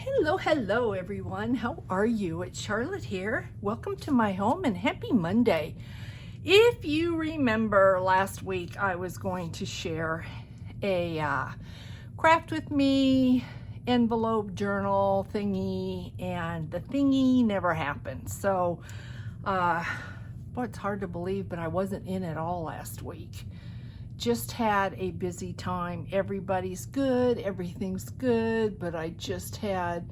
Hello everyone. How are you? It's Charlotte here. Welcome to my home and happy Monday. If you remember last week, I was going to share a craft with me envelope journal thingy, and the thingy never happened. So, boy, it's hard to believe, but I wasn't in at all last week. Just had a busy time. Everybody's good, everything's good, but I just had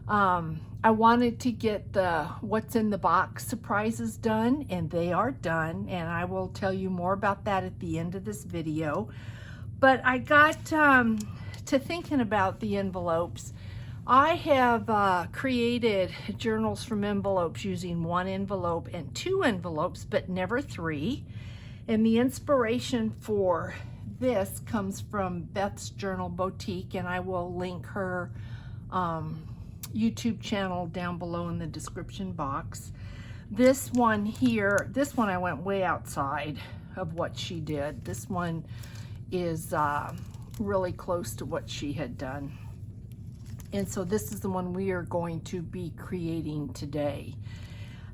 I wanted to get the what's in the box surprises done, and they are done, and I will tell you more about that at the end of this video. But I got to thinking about the envelopes. I have created journals from envelopes using one envelope and two envelopes, but never three. And the inspiration for this comes from Beth's Journal Boutique, and I will link her YouTube channel down below in the description box. This one here, this one I went way outside of what she did. This one is really close to what she had done. And so this is the one we are going to be creating today.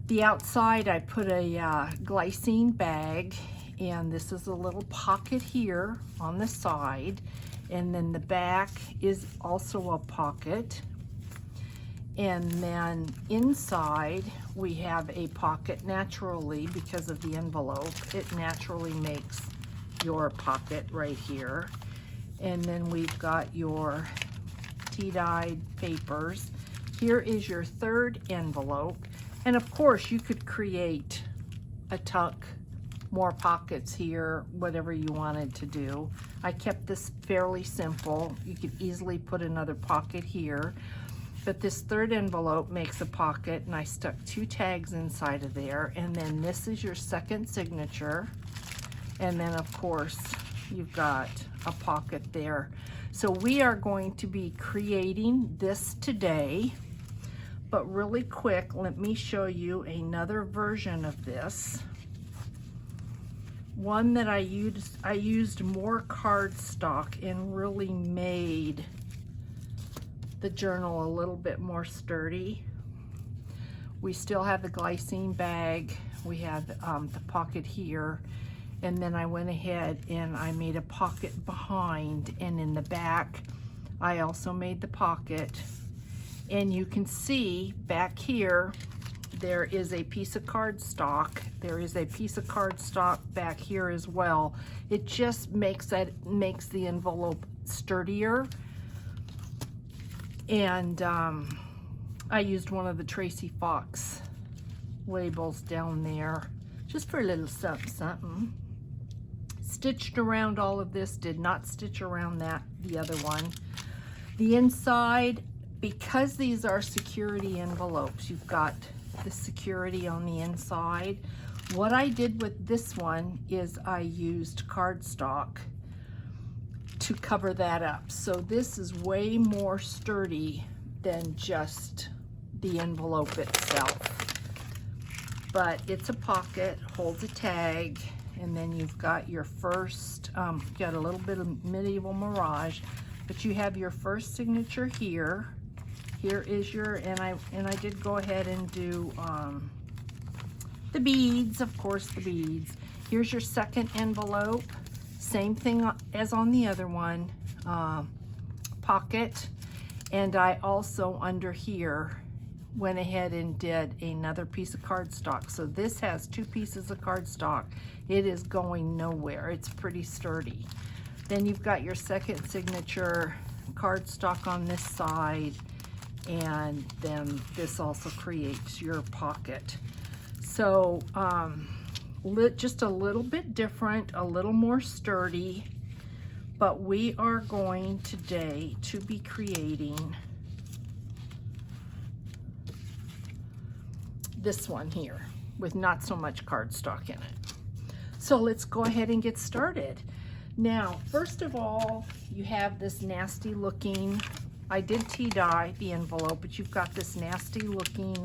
The outside I put a glycine bag, and this is a little pocket here on the side, and then the back is also a pocket, and then inside we have a pocket naturally because of the envelope. It naturally makes your pocket right here, and then we've got your tea-dyed papers. Here is your third envelope, and of course you could create a tuck, more pockets here, whatever you wanted to do. I kept this fairly simple. You could easily put another pocket here, but this third envelope makes a pocket, and I stuck two tags inside of there, and then this is your second signature, and then of course you've got a pocket there. So we are going to be creating this today, but really quick, let me show you another version of this. One that I used more cardstock and really made the journal a little bit more sturdy. We still have the glycine bag. We have the pocket here. And then I went ahead and I made a pocket behind, and in the back, I also made the pocket. And you can see back here, there is a piece of cardstock. There is a piece of cardstock back here as well. It just makes the envelope sturdier. And I used one of the Tracy Fox labels down there, just for a little something, something. Stitched around all of this, did not stitch around the other one. The inside, because these are security envelopes, you've got the security on the inside. What I did with this one is I used cardstock to cover that up. So this is way more sturdy than just the envelope itself. But it's a pocket, holds a tag, and then you've got your first, got a little bit of medieval mirage, but you have your first signature here. Here is your, and I did go ahead and do the beads, of course, the beads. Here's your second envelope, same thing as on the other one, pocket. And I also under here went ahead and did another piece of cardstock. So this has two pieces of cardstock. It is going nowhere. It's pretty sturdy. Then you've got your second signature cardstock on this side, and then this also creates your pocket. So just a little bit different, a little more sturdy, but we are going today to be creating this one here with not so much cardstock in it. So let's go ahead and get started. Now, first of all, you have this nasty looking, I did tea dye the envelope, but you've got this nasty looking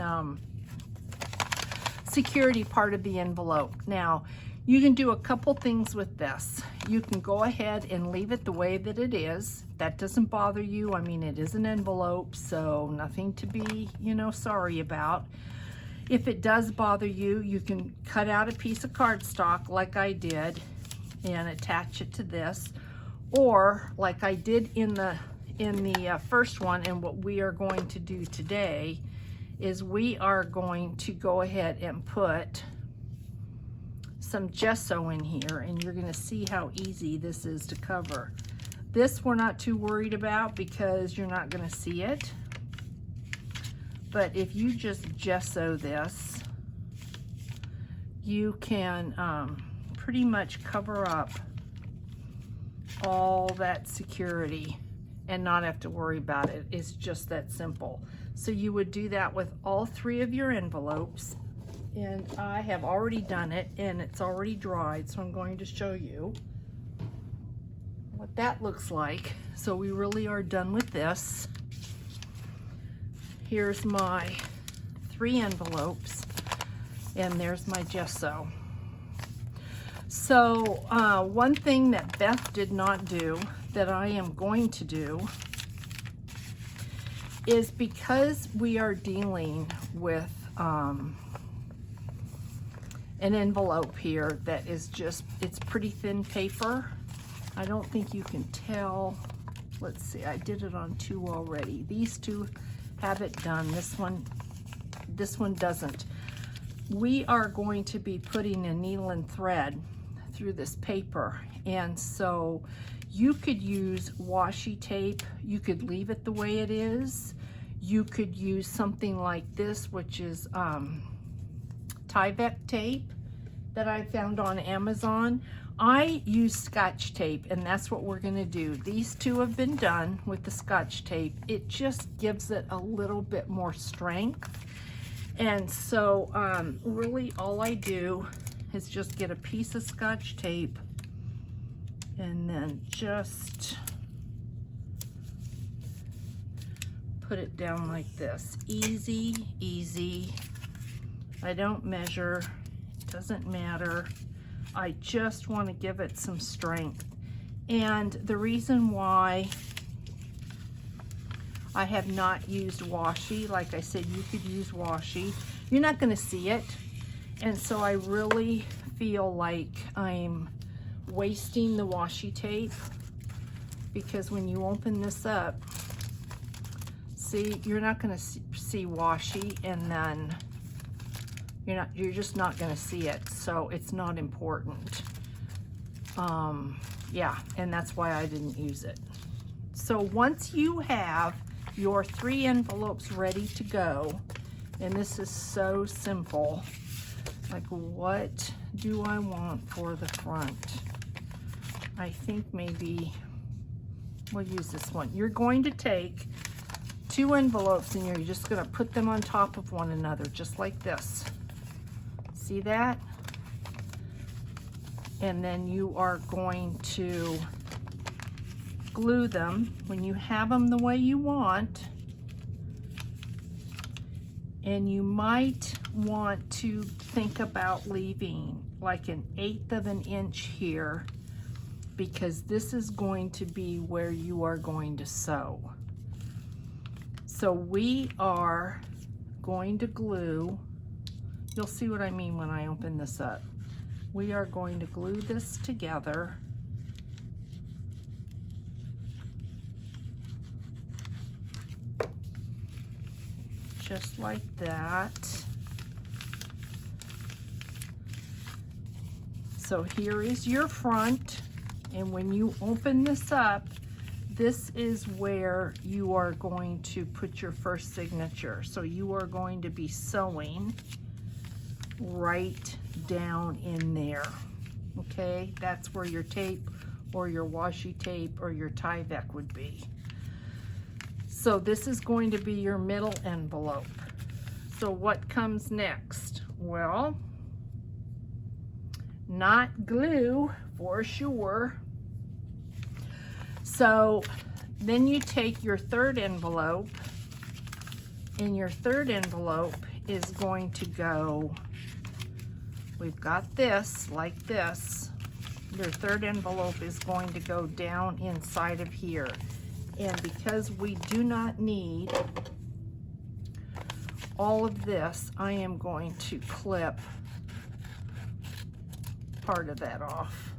security part of the envelope. Now, You can do a couple things with this. You can go ahead and leave it the way that it is. That doesn't bother you. I mean, it is an envelope, so nothing to be, you know, sorry about. If it does bother you, you can cut out a piece of cardstock like I did and attach it to this, or like I did in the first one. And what we are going to do today is we are going to go ahead and put some gesso in here, and you're going to see how easy this is to cover. This we're not too worried about because you're not going to see it. But if you just gesso this, you can pretty much cover up all that security and not have to worry about it. It's just that simple. So you would do that with all 3 of your envelopes. And I have already done it, and it's already dried, so I'm going to show you what that looks like. So we really are done with this. Here's my 3 envelopes, and there's my gesso. So one thing that Beth did not do that I am going to do is, because we are dealing with an envelope here that is just, it's pretty thin paper. I don't think you can tell. Let's see, I did it on 2 already. These 2 have it done. This one doesn't. We are going to be putting a needle and thread through this paper, and so you could use washi tape. You could leave it the way it is. You could use something like this, which is Tyvek tape that I found on Amazon. I use Scotch tape, and that's what we're going to do. These 2 have been done with the Scotch tape. It just gives it a little bit more strength. And so really all I do is just get a piece of Scotch tape and then just put it down like this. Easy, easy. I don't measure, it doesn't matter. I just want to give it some strength. And the reason why I have not used washi, like I said, you could use washi. You're not going to see it. And so I really feel like I'm wasting the washi tape, because when you open this up, see, you're not going to see washi, and then you're just not going to see it, so it's not important. Yeah, and that's why I didn't use it. So once you have your 3 envelopes ready to go, and this is so simple, like, what do I want for the front? I think maybe we'll use this one. You're going to take 2 envelopes, and you're just going to put them on top of one another, just like this. See that? And then you are going to glue them when you have them the way you want. And you might want to think about leaving like 1/8 of an inch here, because this is going to be where you are going to sew. So we are going to glue. You'll see what I mean when I open this up. We are going to glue this together. Just like that. So here is your front, and when you open this up, this is where you are going to put your first signature. So you are going to be sewing right down in there. Okay, that's where your tape or your washi tape or your Tyvek would be. So this is going to be your middle envelope. So what comes next? Well, not glue for sure. So then you take your 3rd envelope, and your 3rd envelope is going to go we've got this like this. Your third envelope is going to go down inside of here. And because we do not need all of this, I am going to clip part of that off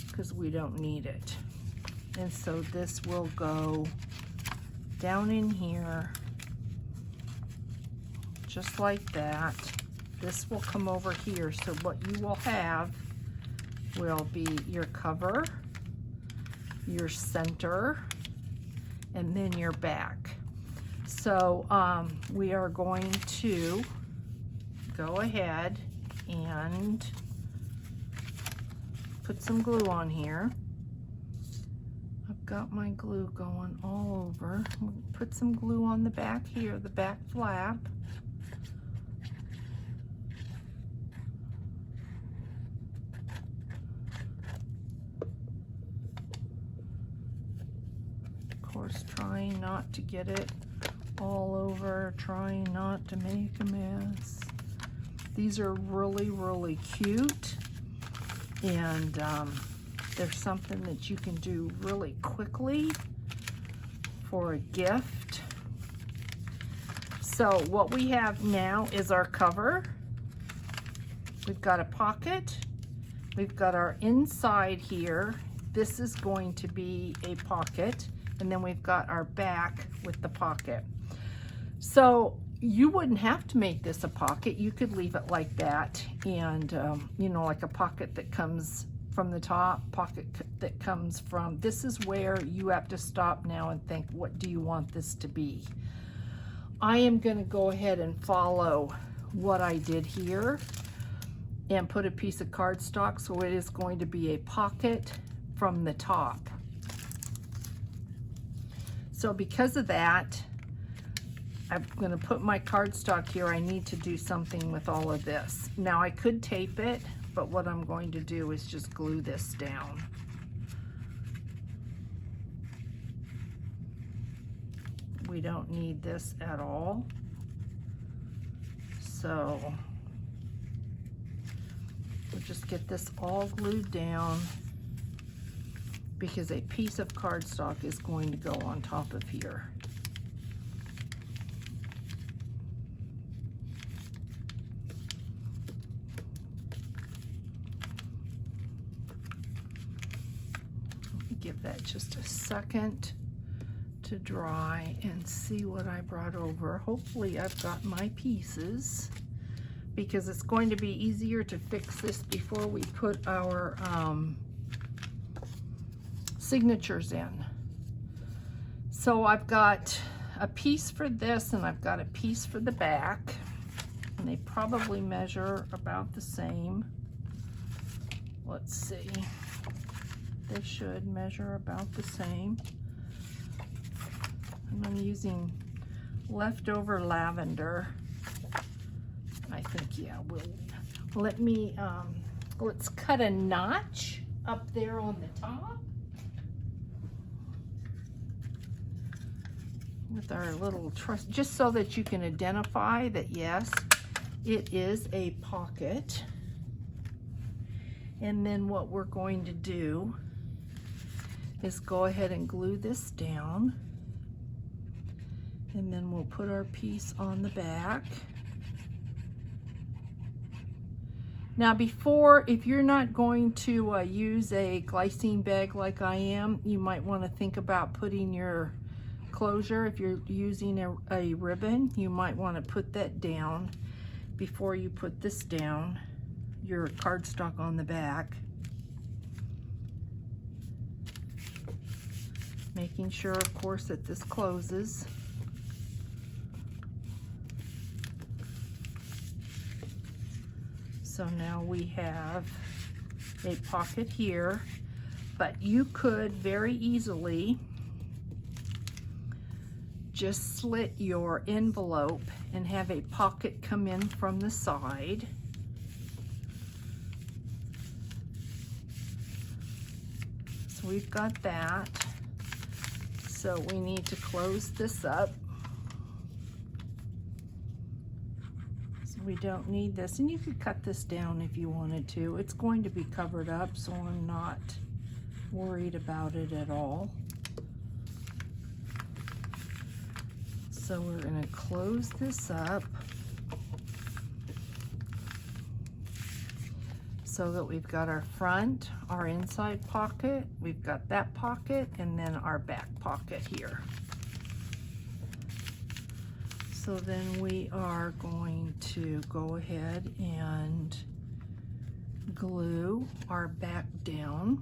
because we don't need it. And so this will go down in here just like that. This will come over here, so what you will have will be your cover, your center, and then your back. So we are going to go ahead and put some glue on here. I've got my glue going all over. Put some glue on the back here, the back flap. Of course, trying not to get it all over, trying not to make a mess. These are really, really cute, and there's something that you can do really quickly for a gift. So what we have now is our cover. We've got a pocket. We've got our inside here. This is going to be a pocket, and then we've got our back with the pocket. So you wouldn't have to make this a pocket. You could leave it like that, and you know, like a pocket that comes from the top, pocket that comes from, this is where you have to stop now and think, what do you want this to be? I am going to go ahead and follow what I did here and put a piece of cardstock, so it is going to be a pocket from the top. So because of that, I'm going to put my cardstock here. I need to do something with all of this. Now I could tape it, but what I'm going to do is just glue this down. We don't need this at all. So we'll just get this all glued down, because a piece of cardstock is going to go on top of here. Give that just a second to dry and see what I brought over. Hopefully I've got my pieces, because it's going to be easier to fix this before we put our signatures in. So I've got a piece for this and I've got a piece for the back, and they probably measure about the same. Let's see. They should measure about the same. And I'm using leftover lavender. I think, yeah, let me, let's cut a notch up there on the top with our little truss, just so that you can identify that, yes, it is a pocket. And then what we're going to do is go ahead and glue this down, and then we'll put our piece on the back. Now before, if you're not going to use a glycine bag like I am, you might want to think about putting your closure. If you're using a ribbon, you might want to put that down before you put this down, your cardstock on the back. Making sure, of course, that this closes. So now we have a pocket here, but you could very easily just slit your envelope and have a pocket come in from the side. So we've got that. So we need to close this up. So We don't need this, and you could cut this down if you wanted to. It's going to be covered up, so I'm not worried about it at all. So we're going to close this up so that we've got our front, our inside pocket, we've got that pocket, and then our back pocket here. So then we are going to go ahead and glue our back down.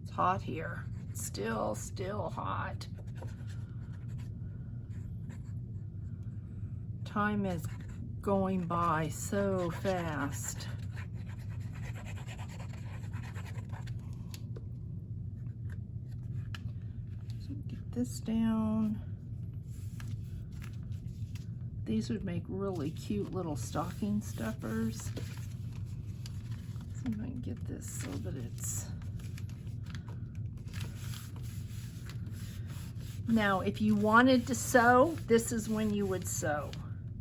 It's hot here. It's still hot. Time is going by so fast. This down. These would make really cute little stocking stuffers. See if I can get this so that it's... Now, if you wanted to sew, this is when you would sew.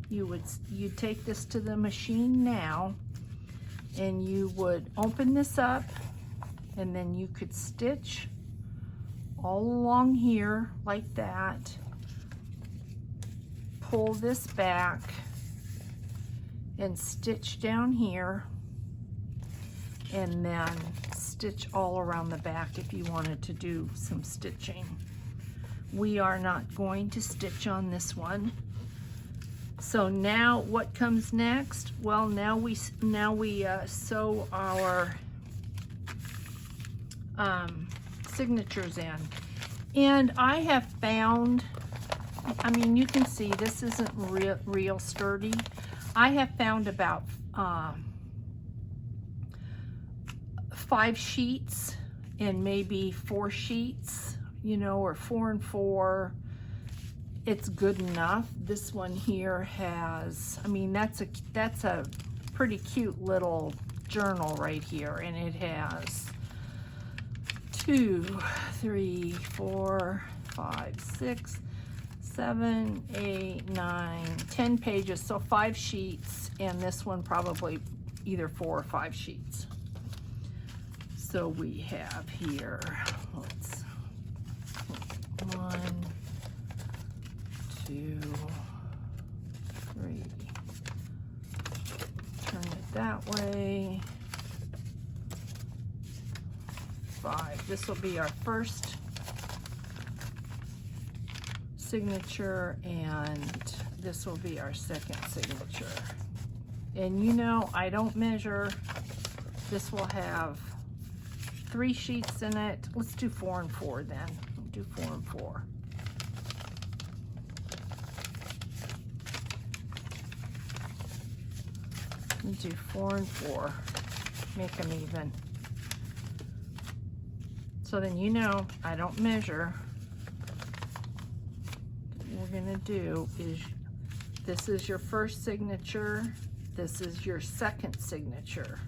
You'd take this to the machine now, and you would open this up, and then you could stitch all along here like that, pull this back and stitch down here, and then stitch all around the back if you wanted to do some stitching. We are not going to stitch on this one. So now what comes next? Well, now we sew our signatures in. And I have found, I mean, you can see this isn't real sturdy. I have found about 5 sheets and maybe 4 sheets, you know, or 4 and 4. It's good enough. This one here has, I mean, that's a pretty cute little journal right here, and it has 2, 3, 4, 5, 6, 7, 8, 9, 10 pages, so 5 sheets, and this one probably either 4 or 5 sheets. So we have here, let's, 1, 2, 3, turn it that way, 5. This will be our first signature, and this will be our second signature. And you know, I don't measure. This will have 3 sheets in it. Let's do 4 and 4 then. We'll do 4 and 4. Let's do 4 and 4. Make them even. So then you know I don't measure. What we're gonna do is, this is your first signature, this is your second signature.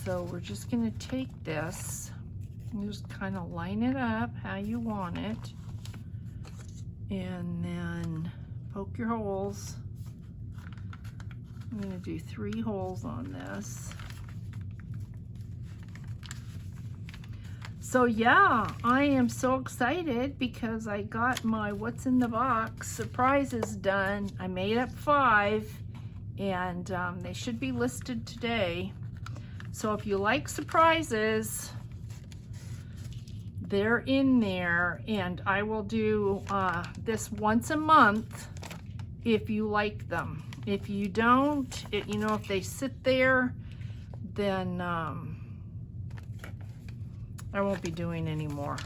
So we're just gonna take this and just kind of line it up how you want it, and then poke your holes. I'm gonna do 3 holes on this. So yeah, I am so excited because I got my what's in the box surprises done. I made up 5, and they should be listed today. So if you like surprises, they're in there, and I will do this once a month if you like them. If you don't, you know, if they sit there, then I won't be doing any more.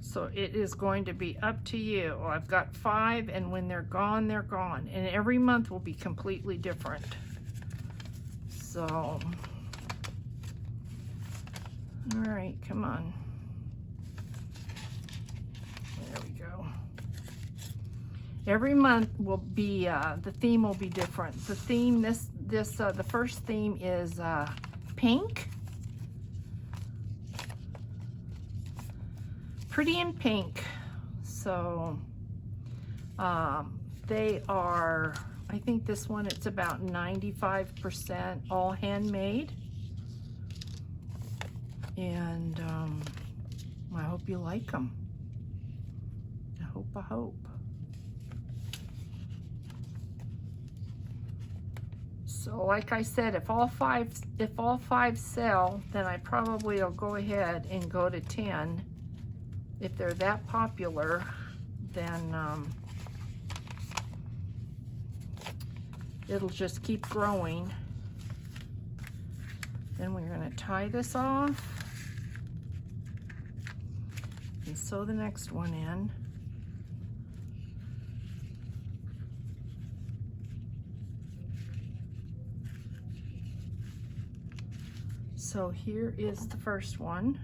So it is going to be up to you. I've got 5, and when they're gone, they're gone. And every month will be completely different. So, all right, come on. There we go. Every month will be, the theme will be different. The theme, the first theme is pink. pretty in pink. So they are, I think this one, it's about 95% all handmade. And I hope you like them. I hope. So like I said, if all five sell, then I probably will go ahead and go to 10. If they're that popular, then it'll just keep growing. Then we're going to tie this off and sew the next one in. So here is the first one.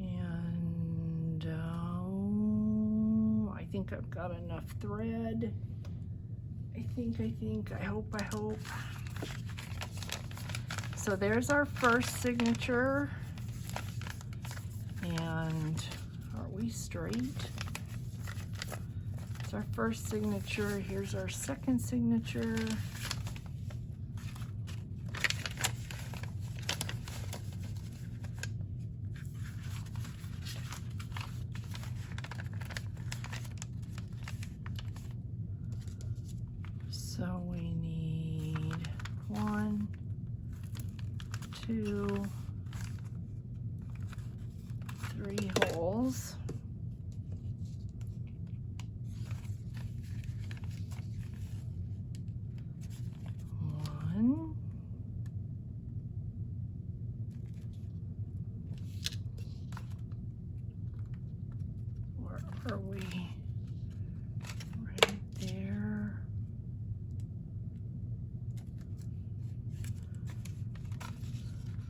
And I think I've got enough thread. I hope. So there's our first signature. And are we straight? It's our first signature. Here's our second signature. So we need 1, 2, 3 holes. One. Where are we? Right there.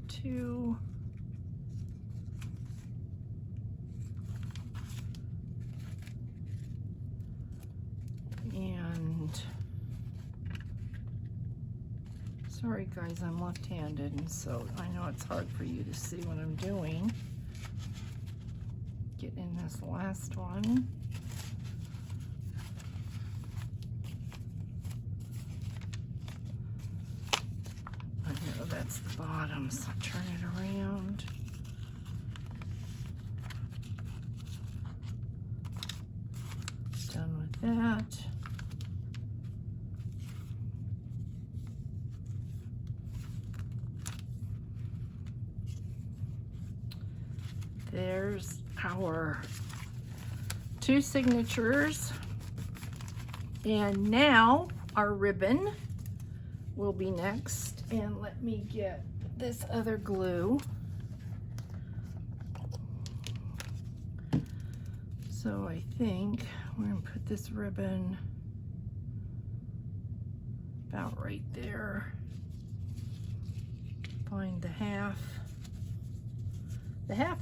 2. And sorry guys, I'm left-handed, and so I know it's hard for you to see what I'm doing. Get in this last one. I know that's the bottom, so turn it around. Done with that. There's our 2 signatures. And now our ribbon will be next. And let me get this other glue. So I think we're gonna put this ribbon about right there. Find the half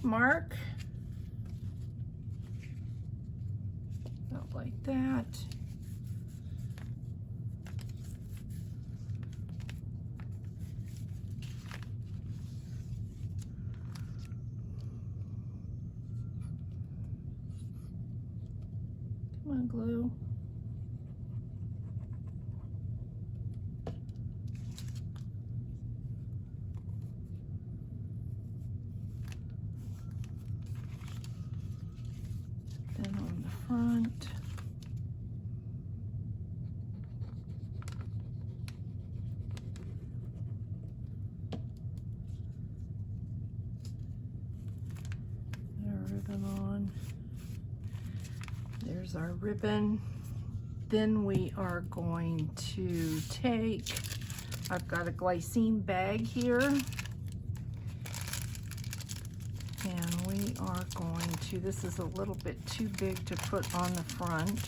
mark, about like that. Come on, glue. Then on the front. Ribbon on. There's our ribbon. Then we are going to take, I've got a glycine bag here, and we are going to, this is a little bit too big to put on the front.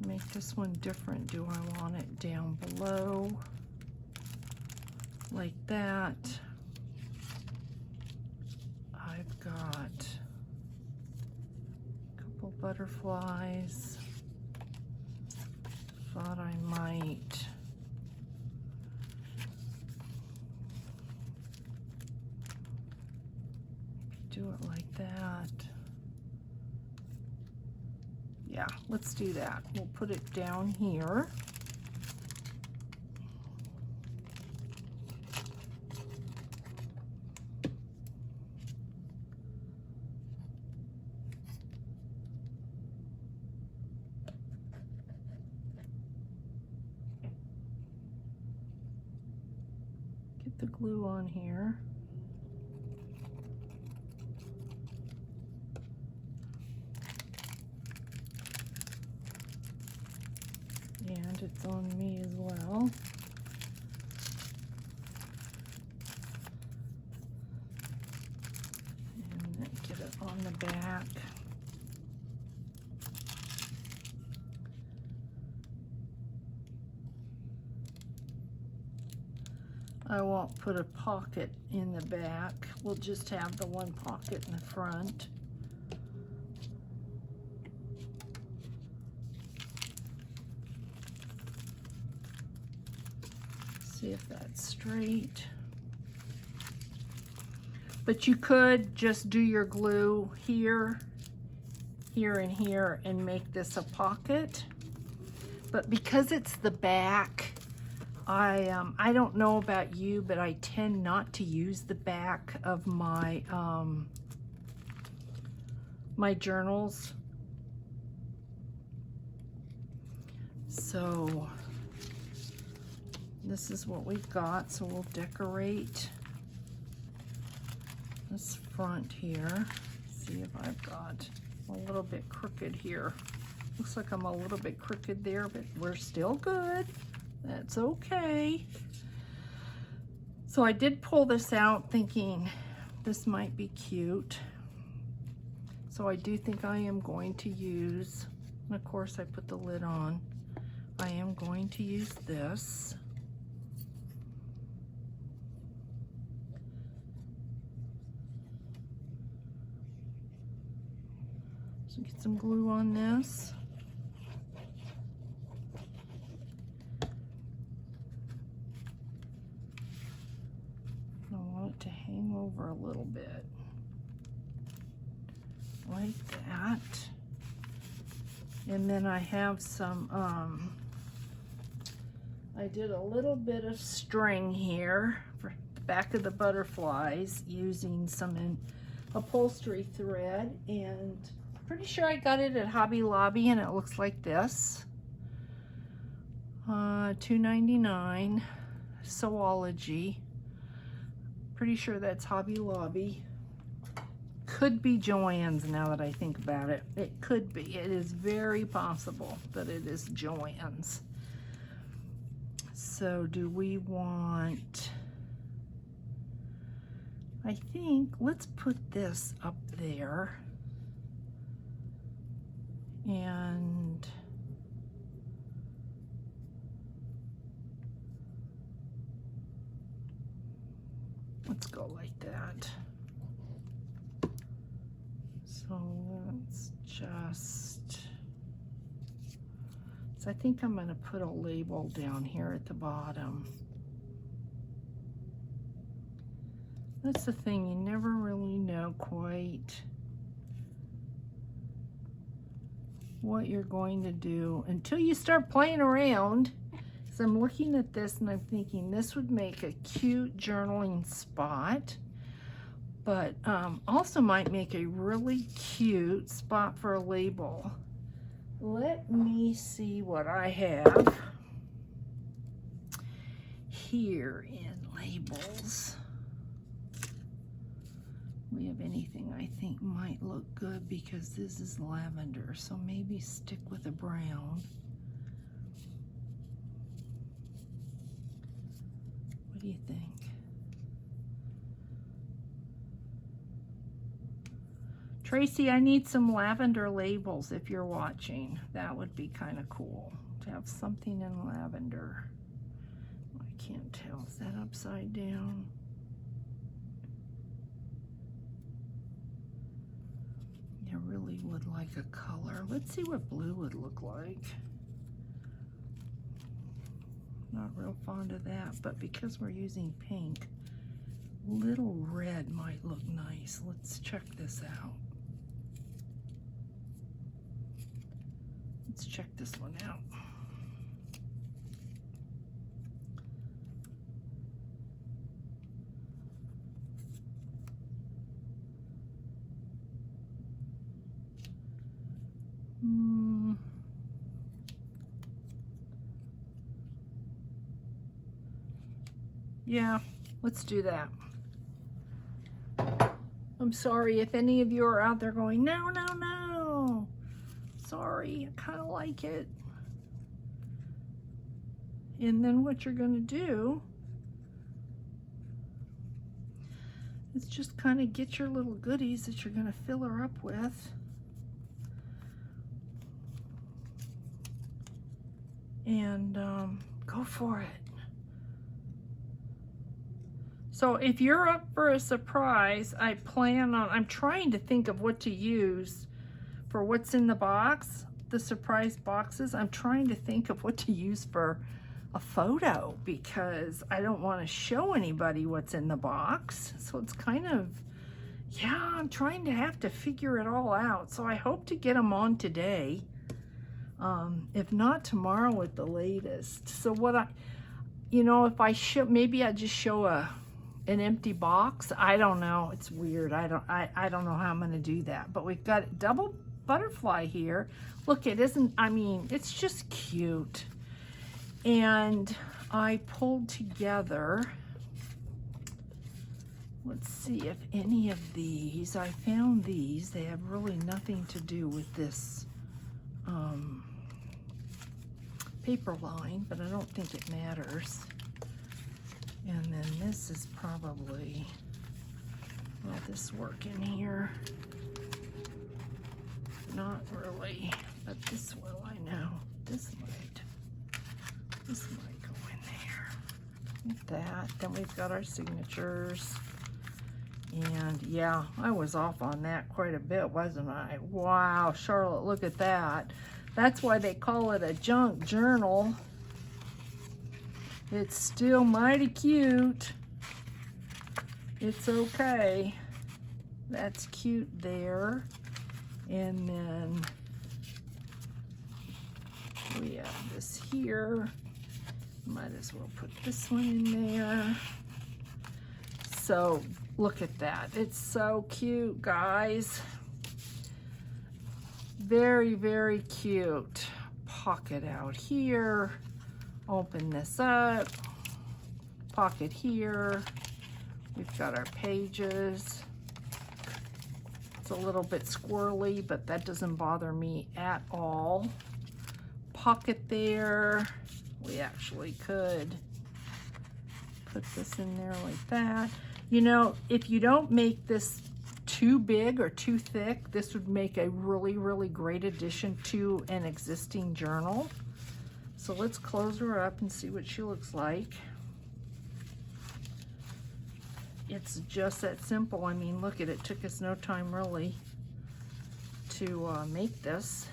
Make this one different. Do I want it down below like that? I've got a couple butterflies. Thought I might do it like that. Yeah, let's do that. We'll put it down here. Get the glue on here. And it's on me as well. And then get it on the back. I won't put a pocket in the back. We'll just have the one pocket in the front. See if that's straight. But you could just do your glue here, here, and here and make this a pocket. But because it's the back, I don't know about you, but I tend not to use the back of my my journals. So this is what we've got, so we'll decorate this front here. See if I've got a little bit crooked here. Looks like I'm a little bit crooked there, but we're still good. That's okay. So I did pull this out thinking this might be cute. So I do think I am going to use, and of course I put the lid on, I am going to use this. So get some glue on this. I want it to hang over a little bit, like that. And then I have some, I did a little bit of string here for the back of the butterflies using some upholstery thread, and pretty sure I got it at Hobby Lobby, and it looks like this. $2.99, Sewology. Pretty sure that's Hobby Lobby. Could be Joann's now that I think about it. It could be. It is very possible that it is Joann's. So do we want, I think, let's put this up there. And let's go like that. So let's just, so I think I'm going to put a label down here at the bottom. That's the thing, you never really know quite what you're going to do until you start playing around. So I'm looking at this and I'm thinking this would make a cute journaling spot, but also might make a really cute spot for a label. Let me see what I have here in labels. We have anything I think might look good because this is lavender, so maybe stick with a brown. What do you think? Tracy, I need some lavender labels if you're watching. That would be kind of cool to have something in lavender. I can't tell. Is that upside down? I really would like a color. Let's see what blue would look like. Not real fond of that, but because we're using pink, little red might look nice. Let's check this out. Let's check this one out. Yeah, let's do that. I'm sorry if any of you are out there going, no, no, no. Sorry, I kind of like it. And then what you're going to do is just kind of get your little goodies that you're going to fill her up with. And go for it. So if you're up for a surprise, I'm trying to think of what to use for what's in the box, the surprise boxes. I'm trying to think of what to use for a photo because I don't want to show anybody what's in the box. So it's kind of, yeah, I'm trying to have to figure it all out. So I hope to get them on today. If not tomorrow at the latest. So what if I show, maybe I just show an empty box. I don't know. It's weird. I don't know how I'm going to do that. But we've got a double butterfly here. Look, it's just cute. And I pulled together, let's see if any of these, I found these. They have really nothing to do with this paper line, but I don't think it matters. And then this is probably, will this work in here? Not really, but this will, I know. This might go in there. Like that. Then we've got our signatures. And yeah, I was off on that quite a bit, wasn't I? Wow, Charlotte, look at that. That's why they call it a junk journal. It's still mighty cute. It's okay. That's cute there. And then we have this here. Might as well put this one in there. So look at that. It's so cute, guys. Very, very cute. Pocket out here. Open this up. Pocket here. We've got our pages. It's a little bit squirrely, but that doesn't bother me at all. Pocket there. We actually could put this in there like that. You know, if you don't make this too big or too thick, this would make a really, really great addition to an existing journal. So let's close her up and see what she looks like. It's just that simple. I mean, look at it. It took us no time really to make this.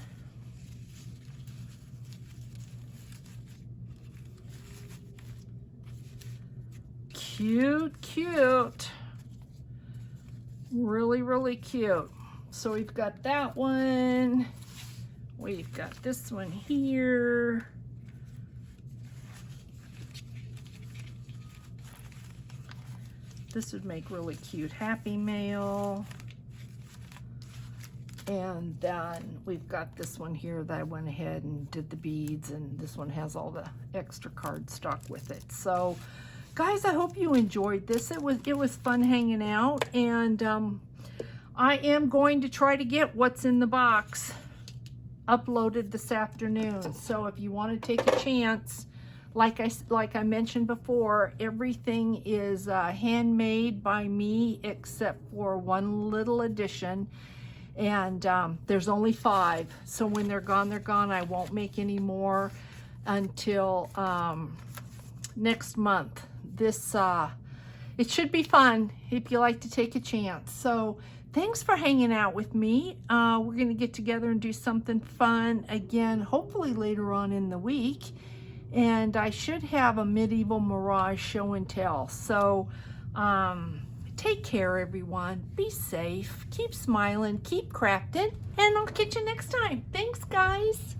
Cute, cute. Really, really cute. So we've got that one. We've got this one here. This would make really cute Happy Mail. And then we've got this one here that I went ahead and did the beads, and this one has all the extra cardstock with it. So guys, I hope you enjoyed this. It was fun hanging out, and I am going to try to get what's in the box uploaded this afternoon. So if you want to take a chance, like I mentioned before, everything is handmade by me except for one little addition, and there's only 5. So when they're gone, they're gone. I won't make any more until next month. This it should be fun if you like to take a chance. So thanks for hanging out with me. We're gonna get together and do something fun again, hopefully later on in the week. And I should have a Medieval Mirage show and tell. So Take care, everyone. Be safe. Keep smiling. Keep crafting. And I'll catch you next time. Thanks, guys.